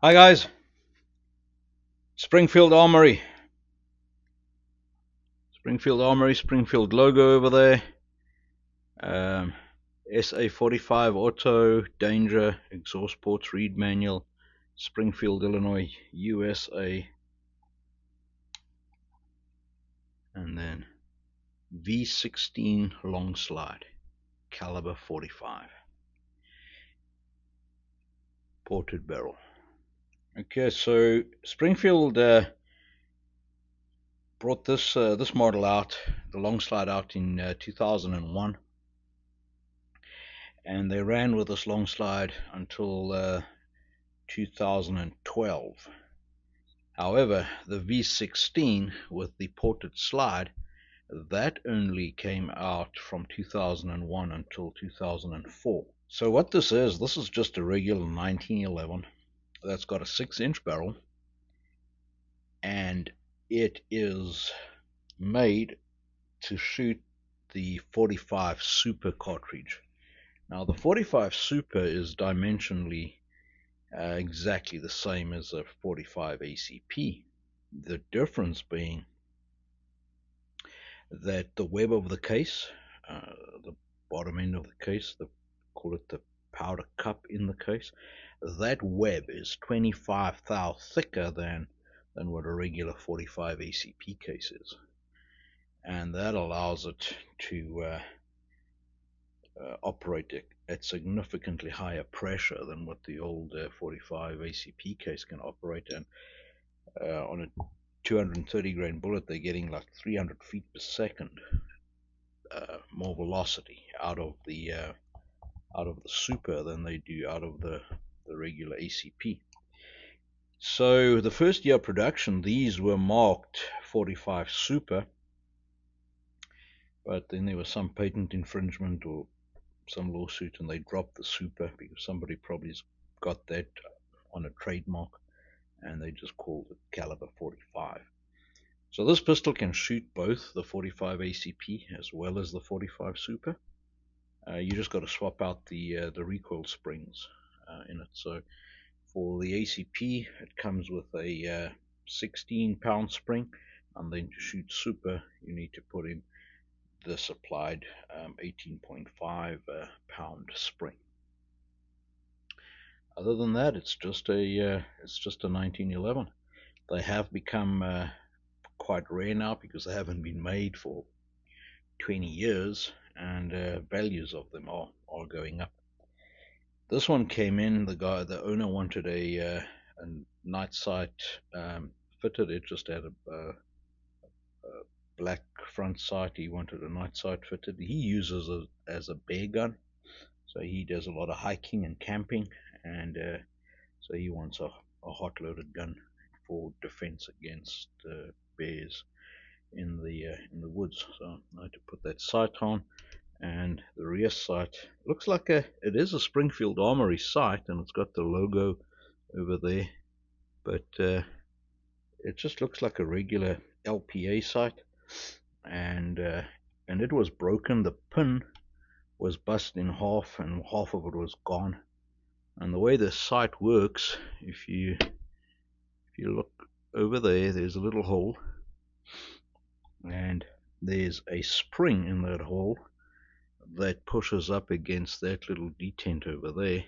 Hi guys, Springfield Armory. Springfield Armory, Springfield logo over there. SA45 Auto, Danger, Exhaust Ports, Read Manual, Springfield, Illinois, USA. And then V16 long slide, caliber 45. Ported barrel. Okay, so Springfield brought this model out, the long slide out in 2001, and they ran with this long slide until 2012. However, the V16 with the ported slide, that only came out from 2001 until 2004. So what this is just a regular 1911 that's got a 6-inch barrel, and it is made to shoot the 45 Super cartridge. Now the 45 Super is dimensionally exactly the same as a 45 ACP. The difference being that the web of the case, the bottom end of the case, call it the powder cup in the case, that web is 25 thou thicker than what a regular 45 ACP case is, and that allows it to operate at significantly higher pressure than what the old 45 ACP case can operate. And on a 230 grain bullet, they're getting like 300 feet per second more velocity out of the Super than they do out of the regular ACP. So the first year production, these were marked 45 Super, but then there was some patent infringement or some lawsuit, and they dropped the Super because somebody probably got that on a trademark, and they just called it caliber 45. So this pistol can shoot both the 45 ACP as well as the 45 Super. You just got to swap out the recoil springs in it. So for the ACP, it comes with a 16-pound spring, and then to shoot Super, you need to put in the supplied 18.5 pound spring. Other than that, it's just a 1911. They have become quite rare now because they haven't been made for 20 years, and values of them are going up. This one came in, the owner wanted a night sight fitted. It just had a black front sight. He wanted a night sight fitted. He uses it as a bear gun, so he does a lot of hiking and camping, and so he wants a hot loaded gun for defense against bears in the woods. So I had to put that sight on, and the rear sight looks like it is a Springfield Armory sight, and it's got the logo over there, but it just looks like a regular LPA sight, and it was broken. The pin was bust in half, and half of it was gone. And the way the sight works, if you look over there, there's a little hole, and there's a spring in that hole that pushes up against that little detent over there,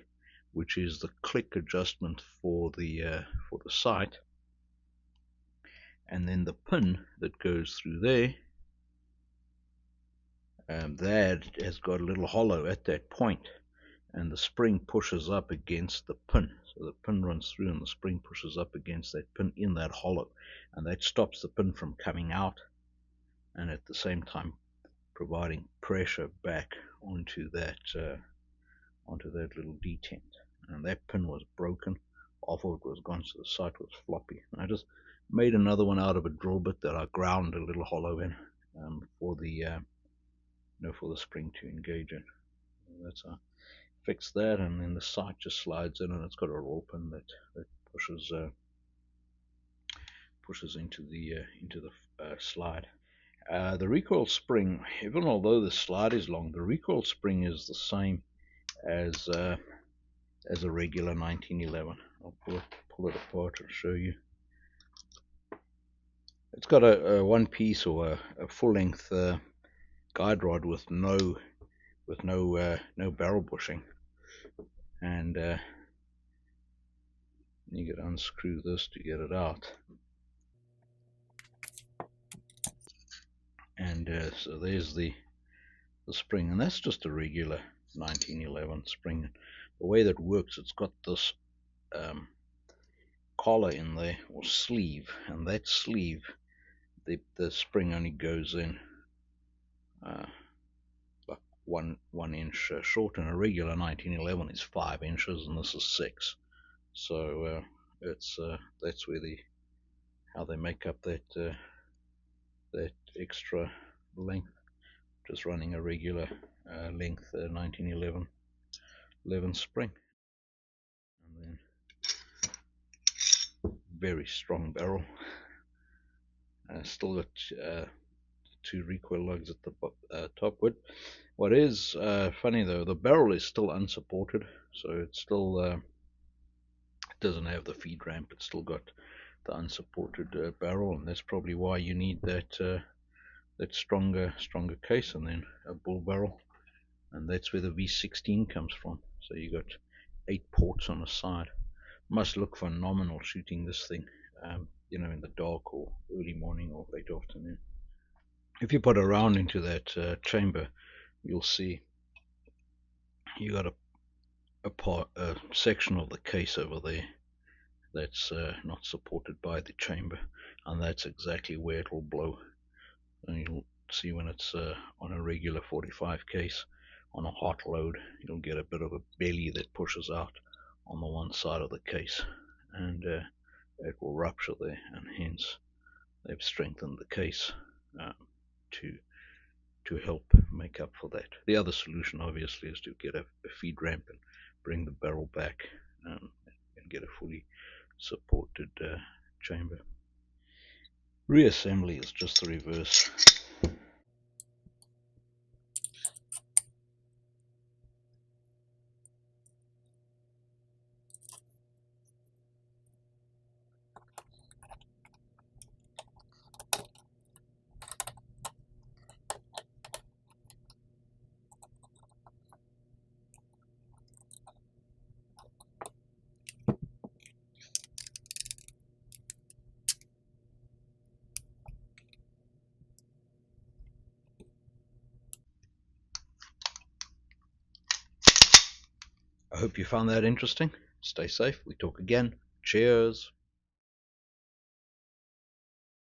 which is the click adjustment for the sight. And then the pin that goes through there, that has got a little hollow at that point, and the spring pushes up against the pin. So the pin runs through, and the spring pushes up against that pin in that hollow, and that stops the pin from coming out, and at the same time providing pressure back onto that little detent. And that pin was broken. Half of it was gone, so the sight was floppy. And I just made another one out of a drill bit that I ground a little hollow in for the spring to engage in. That's how I fixed that, and then the sight just slides in, and it's got a roll pin that pushes into the slide. The recoil spring, even although the slide is long, the recoil spring is the same as a regular 1911. I'll pull it apart and show you. It's got a one piece or a full length guide rod with no barrel bushing, and you could unscrew this to get it out. And so there's the spring, and that's just a regular 1911 spring. The way that works, it's got this collar in there, or sleeve, and that sleeve, the spring only goes in like one inch short, and a regular 1911 is 5 inches, and this is 6. So it's that's where how they make up that extra length, just running a regular length 1911 spring. And then very strong barrel. Still got 2 recoil lugs at the top. What is funny though, the barrel is still unsupported, so it's still it doesn't have the feed ramp. It's still got the unsupported barrel, and that's probably why you need that stronger case, and then a bull barrel, and that's where the V16 comes from. So you got 8 ports on the side. Must look phenomenal shooting this thing, in the dark or early morning or late afternoon. If you put a round into that chamber, you'll see you got a section of the case over there that's not supported by the chamber, and that's exactly where it will blow. And you'll see when it's on a regular 45 case, on a hot load, you'll get a bit of a belly that pushes out on the one side of the case, and it will rupture there, and hence they've strengthened the case to help make up for that. The other solution obviously is to get a feed ramp and bring the barrel back and get a fully supported chamber. Reassembly is just the reverse. I hope you found that interesting. Stay safe. We talk again. Cheers.